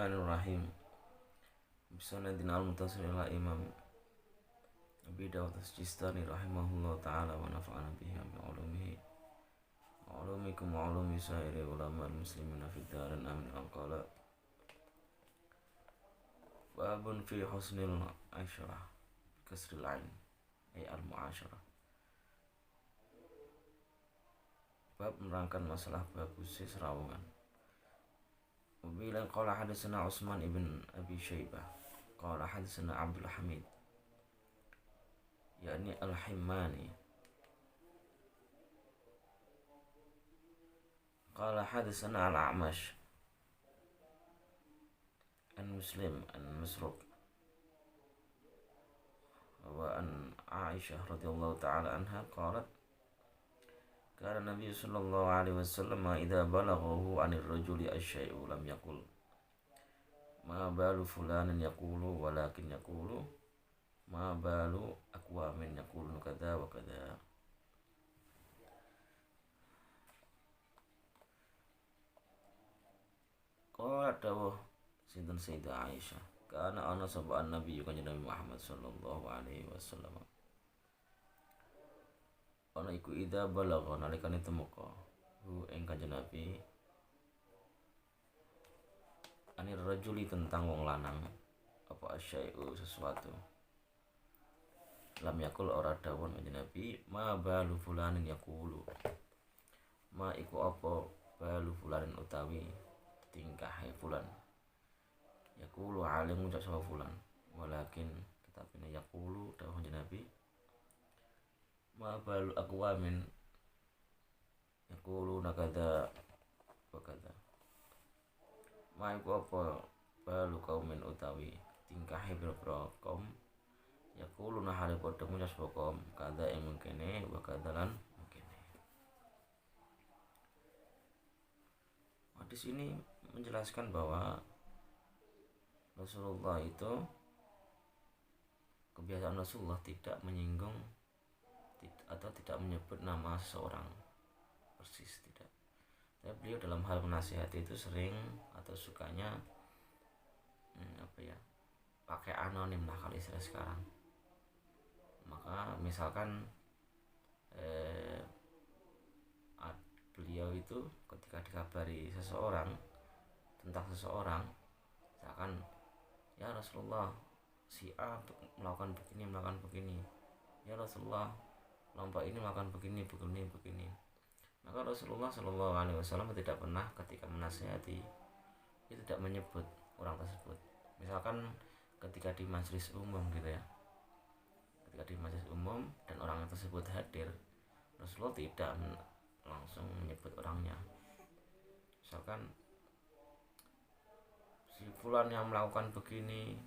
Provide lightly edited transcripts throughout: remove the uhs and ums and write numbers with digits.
Bismillahirrahmanirrahim. Bismillahirrahmanirrahim. Al-Mutasir ila Imam Abi Dawud As-Sistani rahimahullah ta'ala wa nafa'ana bihi bi ulumihi wa ulumikum wa ulumi sairi ulama al-muslimina fid darin amin. Al-qala babun fi husnil asyarah kasril ain ay al-mu'asyarah. Bab menerangkan masalah bagusnya serawangan. Bilang qala hadatsana Utsman ibn Abi Syaibah qala hadatsana Abdul Hamid yakni Al-Himmani qala hadatsana Al-A'mash an Muslim an Masruq wa an Aisyah radhiyallahu ta'ala anha qalat kana Nabi sallallahu alaihi wasallam idza balaghahu 'anil rajuli asyai'u lam yaqul ma balu fulanin yaqulu walakin yaqulu ma balu aqwamin yaqulun kadza wa kadza. Qala dawuh sinten Sayyidah Aisyah kana ana sab'an Nabi kanjeng Nabi Muhammad sallallahu alaihi wasallam ana iku ida balagha nalikane temeka hu ing kanjeng Nabi anir rajuli tentang wong lanang apa asyai'u sesuatu lam yakul ora dawuh kanjeng Nabi ma balu fulanin yaqulu ma iku apa balu fulanin utawi tingkahe fulan yaqulu alim ngucap sapa fulan walakin tetapi yaqulu dawuh kanjeng Nabi ma balu aqwamin yaquluna kadza wa kadza ma iku apa balu kaumin utawi tingkahe boro kaum yaquluna hale padha ngucap sapa kaum kadza ing mungkene wa kadza lan mungkene. Hadis ini menjelaskan bahwa Rasulullah itu kebiasaan Rasulullah tidak menyinggung atau tidak menyebut nama seseorang persis, tidak. Tapi beliau dalam hal menasihati itu sering atau sukanya pakai anonim lah kalau istilah sekarang. Maka misalkan beliau itu ketika dikabari seseorang tentang seseorang, misalkan ya Rasulullah si A melakukan begini, ya Rasulullah kelompok ini melakukan begini. Maka Rasulullah Shallallahu Alaihi Wasallam tidak pernah ketika menasihati itu tidak menyebut orang tersebut. Misalkan ketika di majelis umum gitu ya, ketika di majelis umum dan orang tersebut hadir, Rasulullah tidak langsung menyebut orangnya. Misalkan si fulan yang melakukan begini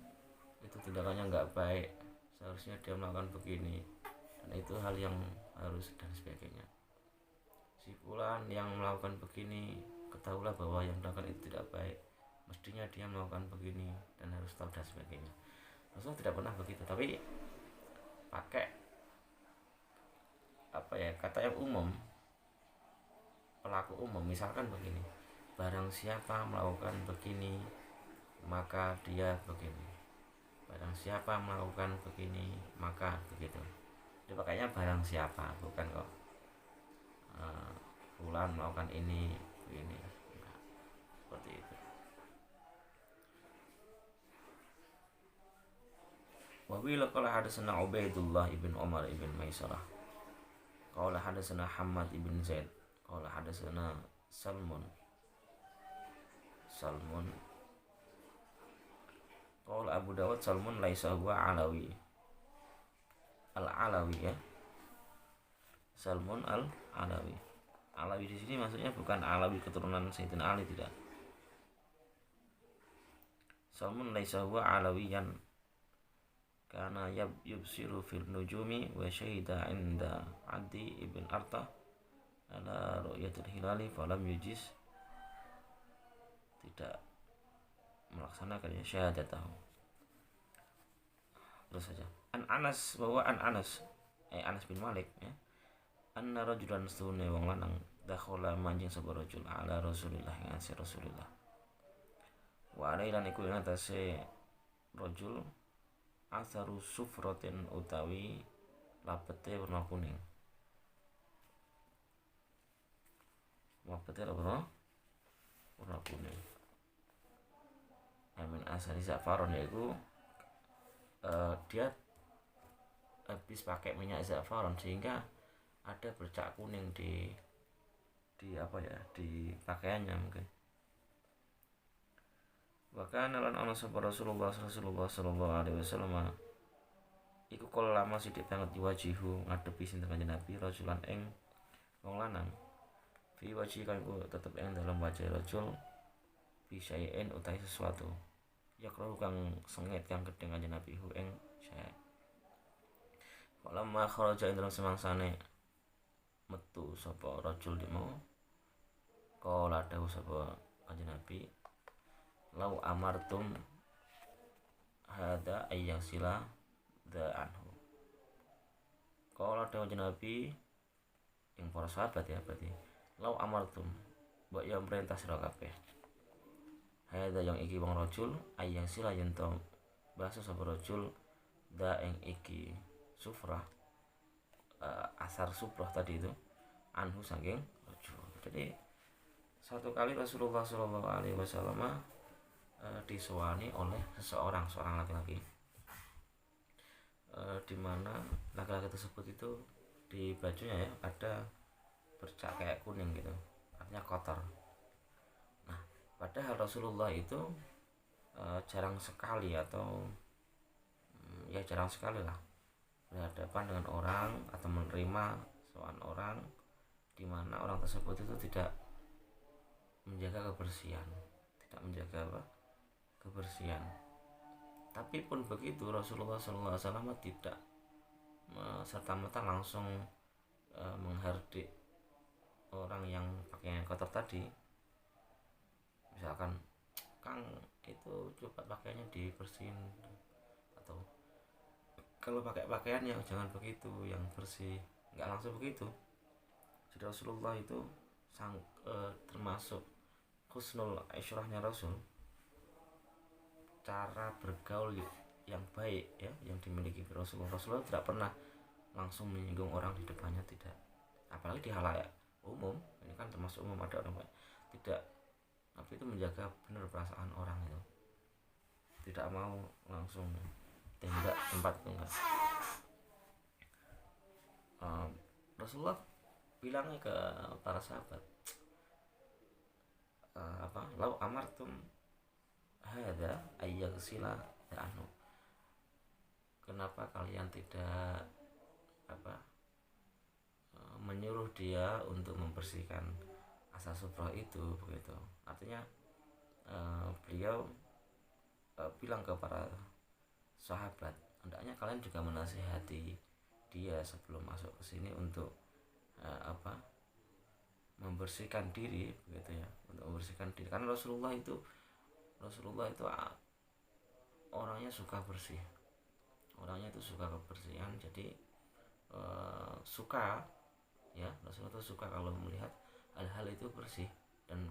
itu tindakannya nggak baik, seharusnya dia melakukan begini dan itu hal yang harus dan sebagainya. Si fulan yang melakukan begini, ketahuilah bahwa yang melakukan itu tidak baik, mestinya dia melakukan begini dan harus tahu dan sebagainya. Rasul tidak pernah begitu, tapi pakai kata yang umum, pelaku umum. Misalkan begini, barang siapa melakukan begini maka dia begini, barang siapa melakukan begini maka begitu. Dia pakainya barang siapa, bukan kok fulan melakukan ini enggak, seperti itu. Wa bila qala hadatsana Ubaidullah ibn Umar ibn Maisarah qala hadatsana Hammad ibn Zaid qala hadatsana Salmun qala Abu Dawud Salmun laisa huwa alawi al-alawi ya, Salmun al-alawi. Alawi di sini maksudnya bukan alawi keturunan Sayyidina Ali, tidak. Salmun laisa huwa alawiyan kana yubsiru fil nujumi wa syahida inda Adi ibn Arta ala ru'yatil hilali falam yujiz, tidak melaksanakan syahadatahu. Terus saja an Anas Anas bin Malik ya, anna rajulan sunne wong lanang dakhala manjing sapa rajul ala Rasulillah ing asir Rasulillah Wa alai lan iku ing atase rajul asaru sufratin utawi labete warna kuning. Labete warna kuning. Amin asari zafaron yaitu dia habis pakai minyak zafaron sehingga ada bercak kuning di apa ya, di pakaiannya mungkin. Bahkan lan ana sapa Rasulullah sallallahu alaihi wasallam iku kala lama sithik banget diwajihu ngadepi sinten Kanjeng Nabi rajulan ing wong lanang. Fi wajhi kan ku tetep ing dalam wajah rajul bisayen utai sesuatu. Ya karo kang sengit kang gedhe Kanjeng Nabi hu ing syai. Kala ma kharaja ing dalam semangsane metu sapa rajul dimo. Kala dawuh sapa Kanjeng Nabi, lau amartum hada ayyang sila da anhu. Kalau ada Nabi yang para sahabat ya, berarti lau amartum mbok ya perintah sira kabeh hada yang iki wong rajul ayyang sila yen to bahasa sapa rajul da ing iki sufrah asar sufrah tadi itu anhu saking rajul. Jadi satu kali Rasulullah sallallahu alaihi wasallam disewani oleh seorang laki-laki, di mana laki-laki tersebut itu di bajunya ya ada bercak kayak kuning gitu, artinya kotor. Nah, padahal Rasulullah itu jarang sekali atau ya jarang sekali lah berhadapan dengan orang atau menerima seorang orang di mana orang tersebut itu tidak menjaga kebersihan, tidak menjaga kebersihan. Tapi pun begitu Rasulullah SAW tidak serta-merta langsung menghardik orang yang pakaian kotor tadi. Misalkan, Kang itu coba pakaiannya dibersihin, atau kalau pakai pakaian yang jangan begitu, yang bersih, nggak langsung begitu. Jadi Rasulullah itu termasuk husnul isyrahnya Rasul, cara bergaul yang baik ya yang dimiliki Rasulullah. Rasulullah tidak pernah langsung menyinggung orang di depannya, tidak, apalagi di halayak umum. Ini kan termasuk umum, ada orang baik, tidak, tapi itu menjaga benar perasaan orang itu, tidak mau langsung tembak tempat itu enggak. Rasulullah bilangnya ke para sahabat, lau amartum hada ayyaghsila anu, kenapa kalian tidak menyuruh dia untuk membersihkan asal sufrah itu, begitu. Artinya beliau bilang ke para sahabat, hendaknya kalian juga menasihati dia sebelum masuk ke sini untuk membersihkan diri, begitu ya, untuk membersihkan diri. Karena Rasulullah itu orangnya suka bersih, orangnya itu suka kebersihan. Jadi suka ya, Rasulullah itu suka kalau melihat hal-hal itu bersih. Dan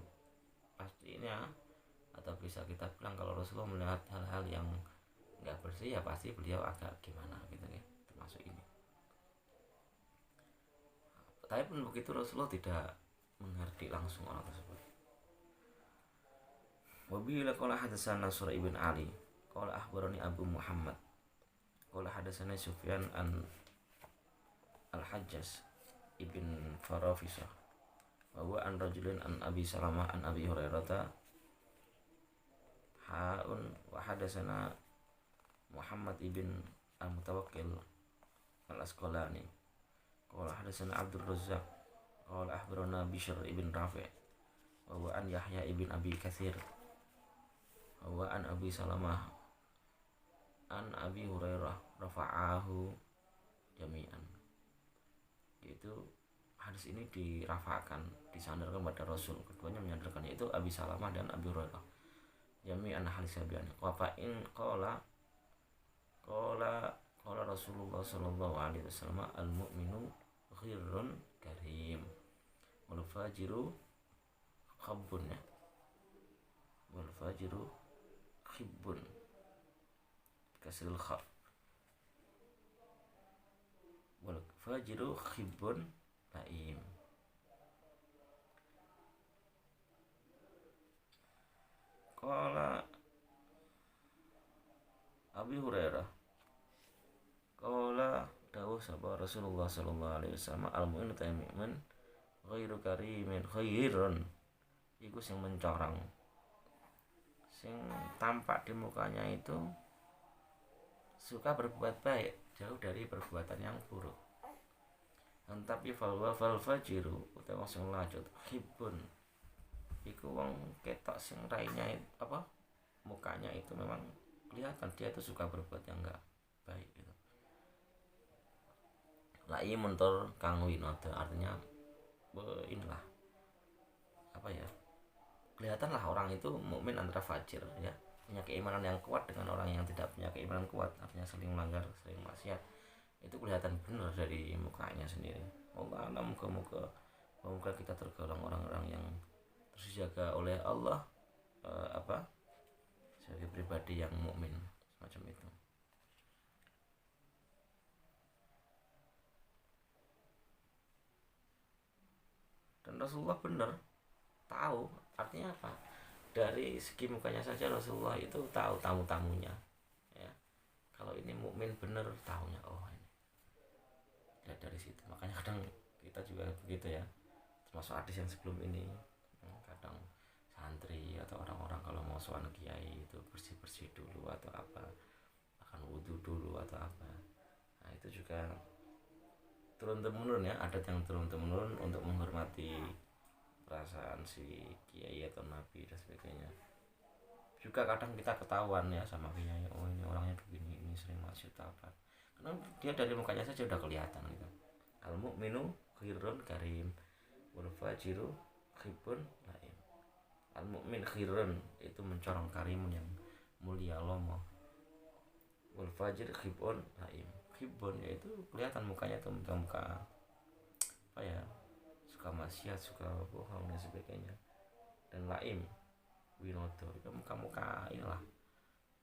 pastinya, atau bisa kita bilang kalau Rasulullah melihat hal-hal yang nggak bersih ya pasti beliau agak gimana gitu ya, termasuk ini. Tapi pun begitu Rasulullah tidak menghardik langsung orang tersebut. Wabila qala hadatsana Surah ibn Ali qala akhbarani Abu Muhammad qala hadatsana Sufyan an Al-Hajjaj ibn Farafisah wa huwa an rajulin an Abi Salamah an Abi Hurairah haun wa hadatsana Muhammad ibn Al-Mutawakkil Al-Asqalani qala hadatsana Abdul Razzaq qala akhbarana Bishr ibn Rafi' wa huwa an Yahya ibn Abi Katsir wa an Abi Salamah an Abi Hurairah rafa'ahu jami'an. Yaitu hadis ini dirafa'kan, disandarkan pada Rasul, keduanya menyandarkan, yaitu Abi Salamah dan Abi Hurairah jami'an hadis sabian. Wa fa'in qala Rasulullah sallallahu alaihi wasallam al-mu'minu ghirrun karim wal fajiru khabbun ya wal fajiru khibbun kasril kha, wal fajiru khibbun laim. Qala Abi Hurairah, qala dawuh sapa Rasulullah sallallahu alaihi wasallam, al mu'minu tamimun ghairu karimin khairun, iku sing mencorong, sing tampak di mukanya itu suka berbuat baik, jauh dari perbuatan yang buruk. Tapi fal fajiru utawa sing lanjut khibun, iku wong ketok sing raine apa mukanya itu memang kelihatan dia itu suka berbuat yang enggak baik gitu. Lai mentor kang winodo, artinya inilah apa ya, kelihatan lah orang itu mukmin antara fajir ya, punya keimanan yang kuat dengan orang yang tidak punya keimanan kuat, artinya sering melanggar, sering maksiat, itu kelihatan benar dari mukanya sendiri. Allah alam, moga kita tergolong orang-orang yang terjaga oleh Allah sebagai pribadi yang mukmin semacam itu. Dan Rasulullah benar tahu, artinya apa, dari segi mukanya saja Rasulullah itu tahu tamu-tamunya ya. Kalau ini mukmin benar, tahunya oh ini lihat dari situ. Makanya kadang kita juga begitu ya, termasuk hadis yang sebelum ini, kadang santri atau orang-orang kalau mau sowan kiai itu bersih-bersih dulu atau apa, akan wudhu dulu atau apa. Nah itu juga turun-temurun ya, adat yang turun-temurun untuk menghormati perasaan si kiai atau nabi dan sebagainya. Juga kadang kita ketahuan ya sama kiai, oh ini orangnya begini, ini sering maksud apa, karena dia dari mukanya saja udah kelihatan gitu. Al mu'minu khairun karim wal fajiru khibun laim. Al mu'min khairun itu mencorong, karimun yang mulia lomo, wal fajir khibun laim. Khibun yaitu kelihatan mukanya tuh muka apa ya, suka maksiat, suka bohong dan sebagainya. Dan laim winodo itu muka-muka inilah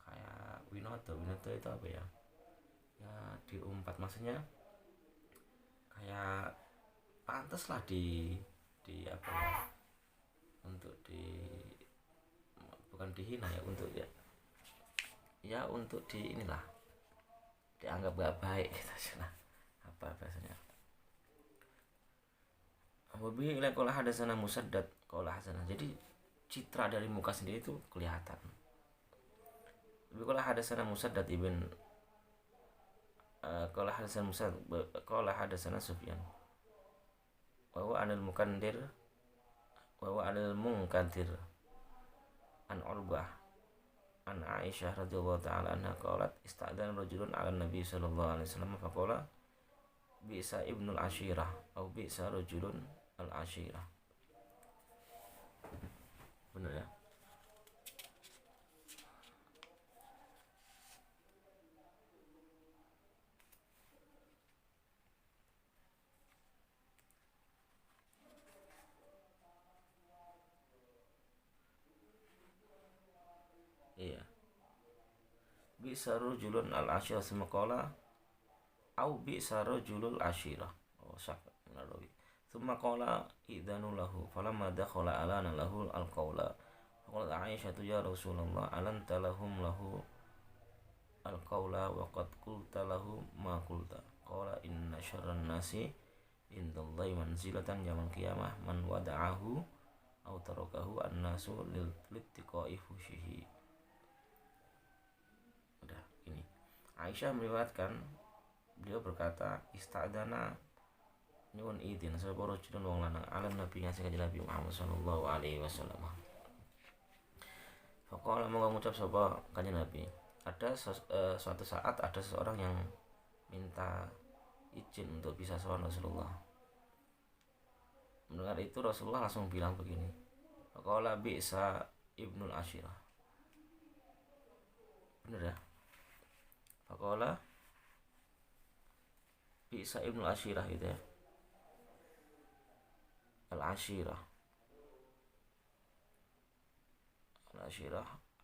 kayak winodo itu apa ya, ya diumpat, maksudnya kayak pantas lah di apa ya, untuk bukan dihina ya, untuk ya untuk inilah dianggap gak baik gitu nah, apa bahasanya. Wabi ila qala hadatsana Musaddad qala hasanah, jadi citra dari muka sendiri itu kelihatan. Wabi qala hadatsana Musaddad ibn qala hadatsana Musaddad qala hadatsana Sufyan wa huwa anil mukandir wa huwa anil munkadir an Urbah an Aisyah radhiyallahu ta'ala anha qalat ista'dana rajulun 'ala nabi sallallahu alaihi wasallam faqala bi'sa ibnul ashirah atau bi'sa rajulun al ashirah. Benar ya? Iya. Bi'sa rajulun al ashirah semaqala au bi'sa rajulul ashirah. Oh syak Nawawi. Thumma qala idanu lahu falamma dakhala alana lahu al-qawla faqalat Aisyah ya Rasulullah alanta lahum lahu al-qawla wa qad qulta lahu ma qulta qala inna syarran nasi indallahi manzilatan yaumil qiyamah man wada'ahu aw tarakahu an-nasu lil-littiqa'i fushihi. Udah ini Aisyah meriwayatkan, beliau berkata istadana nyuwun idin sapa rajulun wong lanang ala nabi yang sing Nabi Muhammad sallallahu alaihi wasallam. Faqala monggo ngucap sapa kanjeng Nabi, ada suatu saat ada seseorang yang minta izin untuk bisa sowan Rasulullah. Mendengar itu Rasulullah langsung bilang begini, faqala bi'sa ibnul ashirah. Benar ya? Faqala bi'sa ibnul ashirah gitu ya. Al-ashirah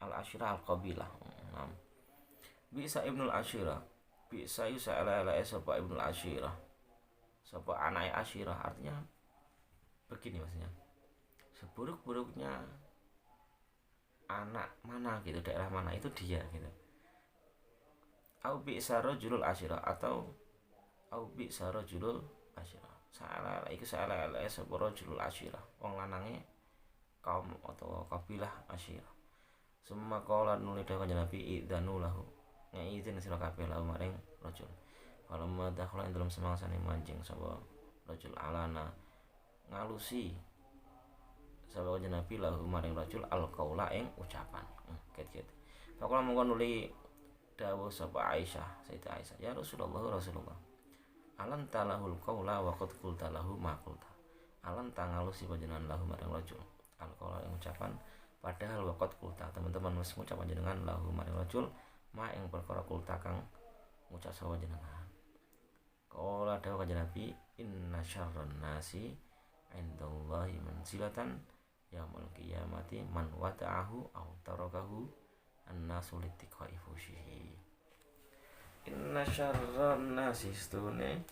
al-ashirah al-qabilah. Bisa ibnul ashirah, bisa yusa ala sapa ibnul ashirah, sapa anak ashirah. Artinya begini maksudnya, seburuk-buruknya anak mana gitu, daerah mana itu dia gitu. Au bisa rajulul ashirah, atau au bisa rajulul ashirah. Saala sapa rajulul ashirah, wong lanange kaum atau kabilah ashirah. Summa qala nuli dawa Nabi idzanu lahu, ngizin sira kabeh lahu maring rajul. Falamma dakhala ing dalem semangsane manjing sapa rajul alana, ngalusi sapa Nabi lahu maring rajul alqaula ing ucapan. Ket-ket. Faqala mongko nuli dawuh sapa Aisyah, Sayyidah Aisyah, ya Rasulullah, alan talahul qaula wa qad qulta lahu ma qulta. Alan tangalusi panjenengan lahu maring rajul alqaula ing ucapan, padahal waqat kulta teman-teman wis ngucap panjenengan lahu maring rajul ma ing perkara kulta kang ngucap sawa jenengan. Qala dawuh kanjeng Nabi, inna syarran nasi indallahi manzilatan yaumul qiyamati man wata'ahu aw tarakahu annasu litiqai fushihi. Inna syarran nasi stune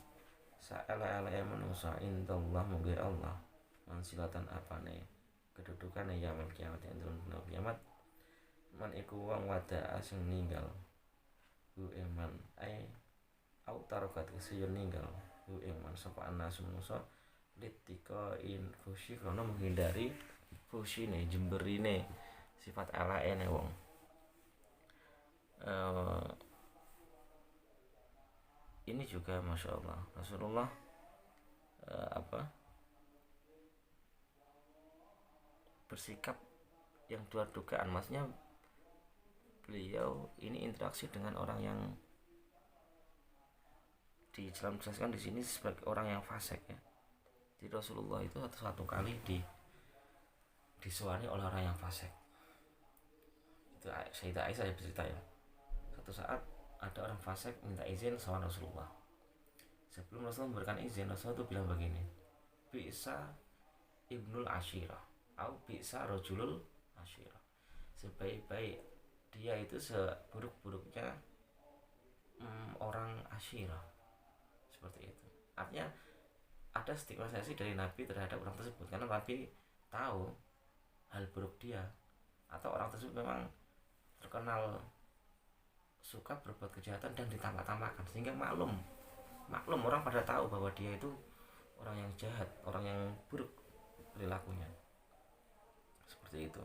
saala-ala manusa indallah mugi Allah manzilatan apane kedudukan yaumul kiamat yang turun dina kiamat man iku wong wada sing ninggal hu iman ai au tarokat kesiyun ninggal hu iman sapa anas manusa litika infusi karena menghindari fusine jemberine sifat alaene wong. Ini juga masya Allah Rasulullah bersikap yang luar dugaan, maksudnya beliau ini interaksi dengan orang yang dijelaskan di sini sebagai orang yang fasik ya. Jadi Rasulullah itu satu kali disuani oleh orang yang fasik. Itu Sayyidah Aisyah bercerita ya. Satu saat ada orang fasik minta izin sama Rasulullah. Sebelum Rasulullah memberikan izin, Rasulullah itu bilang begini, bisa ibnul ashirah au bisa rajulul ashirah. Sebaik-baik dia itu seburuk-buruknya orang ashirah. Seperti itu. Artinya ada stigmatisasi dari Nabi terhadap orang tersebut karena Nabi tahu hal buruk dia, atau orang tersebut memang terkenal suka berbuat kejahatan dan ditambah-tambahkan, sehingga maklum orang pada tahu bahwa dia itu orang yang jahat, orang yang buruk perilakunya. Seperti itu.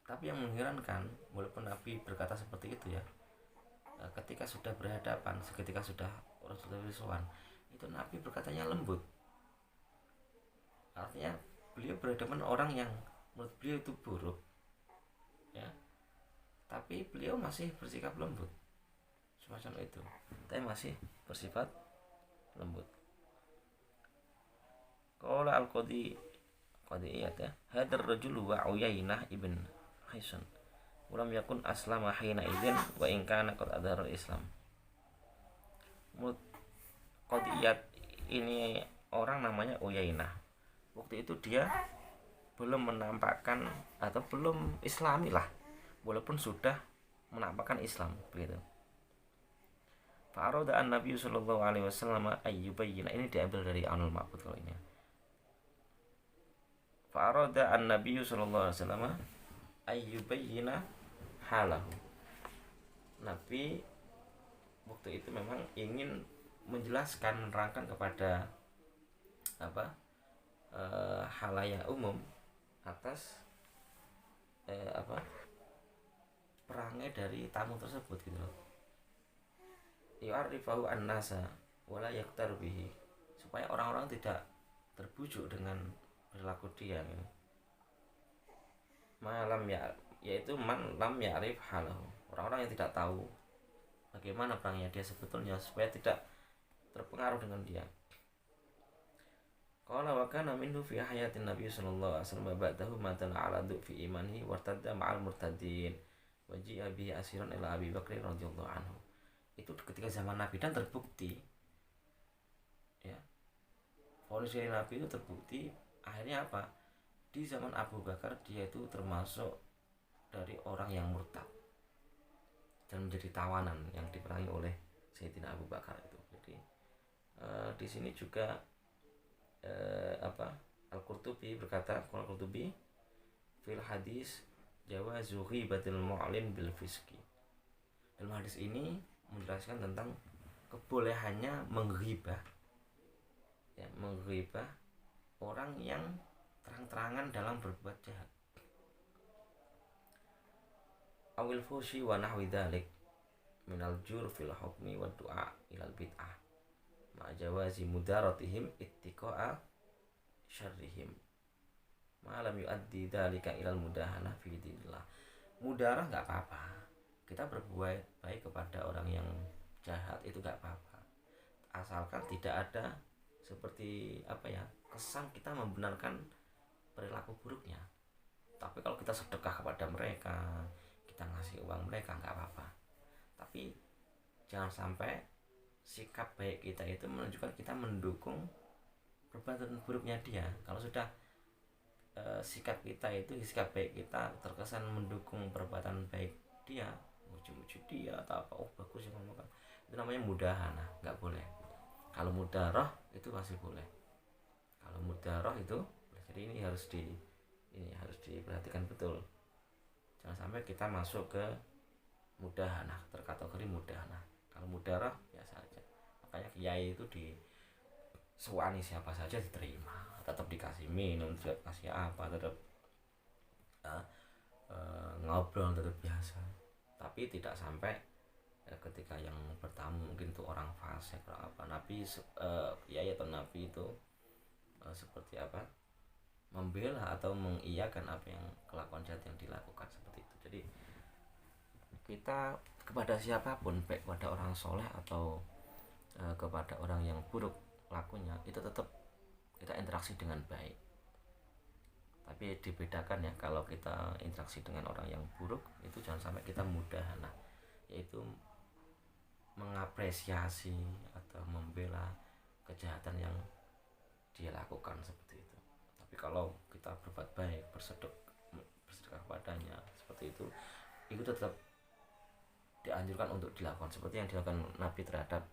Tapi yang mengherankan, walaupun Nabi berkata seperti itu ya, ketika sudah berhadapan, ketika sudah Rasulullah SAW, itu Nabi berkatanya lembut. Artinya beliau berhadapan orang yang menurut beliau itu buruk ya, tapi beliau masih bersikap lembut semacam itu, tapi masih bersifat lembut. Qala al-qadiyat ya, hadar rajulu wa Uyainah ibn Hisan ulam yakun aslama hina idzin wa in kana qad adhara Islam. Qadiyat ini orang namanya Uyainah. Waktu itu dia belum menampakkan atau belum islami lah, walaupun sudah menampakkan Islam begitu. Fa'arada an-Nabi sallallahu alaihi wasallam ayyubayyina, ini diambil dari Aunul Ma'bud kalau ini. Fa'arada an-Nabi sallallahu alaihi wasallam ayyubayyina halahu. Nabi waktu itu memang ingin menjelaskan, menerangkan kepada halayak umum atas perangai dari tamu tersebut gitu loh. Yu'arifahu an-nasa wala yaktar bihi, supaya orang-orang tidak terbujuk dengan perilaku dia gitu. Malam ya, yaitu man lam ya'rif halahu, orang-orang yang tidak tahu bagaimana perangnya dia sebetulnya, supaya tidak terpengaruh dengan dia. Qala wa kana minhu fi hayatin Nabi sallallahu alaihi wasallam ba'dahu matala ala fi imanihi wartadda ma'al murtadin wa ji'a bihi asiran ila Abi Bakr radhiyallahu anhu. Itu ketika zaman Nabi dan terbukti ya, vonis dari Nabi itu terbukti. Akhirnya apa? Di zaman Abu Bakar dia itu termasuk dari orang yang murtad dan menjadi tawanan yang diperangi oleh Sayyidina Abu Bakar itu. Jadi di sini juga Al-Qurtubi berkata, Al-Qurtubi fil hadis jawazu ghibatil mu'lin bil fiski. Dalam hadis ini menjelaskan tentang kebolehannya menghibah, ya, menghibah orang yang terang-terangan dalam berbuat jahat. Awil fushi wa nahwi dzalik minal jur fil hukmi wa du'a ilal bid'ah ma jawazi mudaratihim ittiqa'a syarrihim ma lam yuaddi dzalika ilal mudahana fi dinillah. Mudarah enggak apa-apa, kita berbuat baik kepada orang yang jahat itu enggak apa-apa, asalkan tidak ada seperti kesan kita membenarkan perilaku buruknya. Tapi kalau kita sedekah kepada mereka, kita ngasih uang mereka, nggak apa-apa. Tapi jangan sampai sikap baik kita itu menunjukkan kita mendukung perbuatan buruknya dia. Kalau sudah sikap baik kita terkesan mendukung perbuatan baik dia, muji-muji dia atau apa, bagus ya ngomong, itu namanya mudahana, nggak boleh. Kalau mudarah itu masih boleh. Kalau mudarah itu, jadi ini harus diperhatikan betul. Jangan sampai kita masuk ke mudahana, terkategori mudahana. Kalau mudarah biasa aja. Makanya kiai itu disuani siapa saja diterima, tetap dikasih minum, tetap kasih apa, tetap ngobrol tetap biasa. Tapi tidak sampai ketika yang bertamu mungkin itu orang fasik atau apa, Nabi kiai atau Nabi itu seperti apa, membela atau mengiyakan apa yang kelakuan jahat yang dilakukan seperti itu. Jadi kita kepada siapapun, baik kepada orang soleh atau kepada orang yang buruk lakunya, itu tetap kita interaksi dengan baik. Tapi dibedakan ya, kalau kita interaksi dengan orang yang buruk itu jangan sampai kita mudahana, yaitu mengapresiasi atau membela kejahatan yang dia lakukan seperti itu. Tapi kalau kita berbuat baik, bersedekah kepadanya seperti itu tetap dianjurkan untuk dilakukan, seperti yang dilakukan Nabi terhadap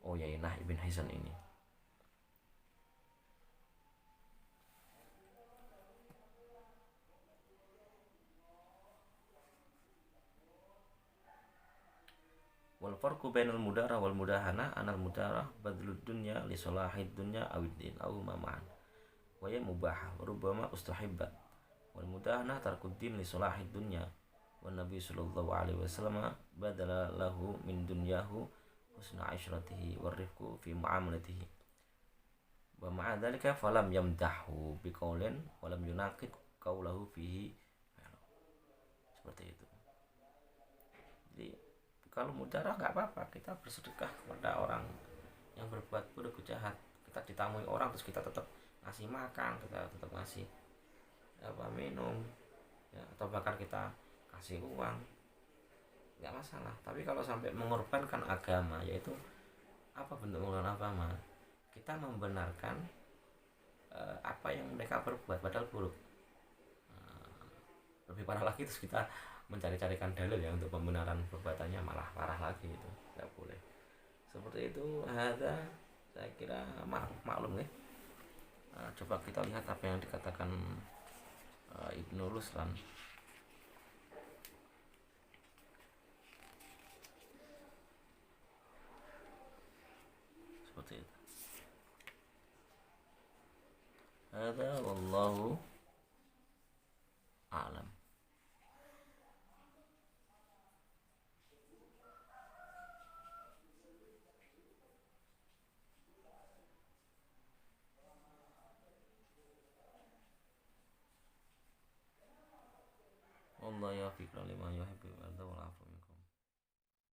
Uyainah ibn Hisan ini. Wal farqu bainal mudarah wal mudahana anal mudarah badlud dunya li salahid dunya awiddin aw ma'an wa ya mubah rubama ustahibba wal mudahana tarkuddin li salahid dunya wa nabi sallallahu alaihi wasallam badala lahu min dunyahu husna asyratihi wa rifqu fi muamalatihi wa ma'a dzalika falam yamdahu biqaulin wa lam yunaqid qaulahu fihi, seperti itu. Jadi kalau mudarah nggak apa-apa, kita bersedekah kepada orang yang berbuat buruk jahat. Kita ditamui orang terus kita tetap ngasih makan, kita tetap ngasih minum, ya, atau bahkan kita kasih uang, nggak masalah. Tapi kalau sampai mengorbankan agama, yaitu apa bentuk mengorbankan agama? Kita membenarkan apa yang mereka perbuat padahal buruk. Lebih parah lagi, terus kita mencari-carikan dalil ya untuk pembenaran perbuatannya, malah parah lagi, itu nggak boleh. Seperti itu. Saya kira maklum ya. Coba kita lihat apa yang dikatakan Ibnu Ruslan. Seperti itu. Hada wallahu a'lam. Allah ya fi lima yuhibbu wa yarda wal afu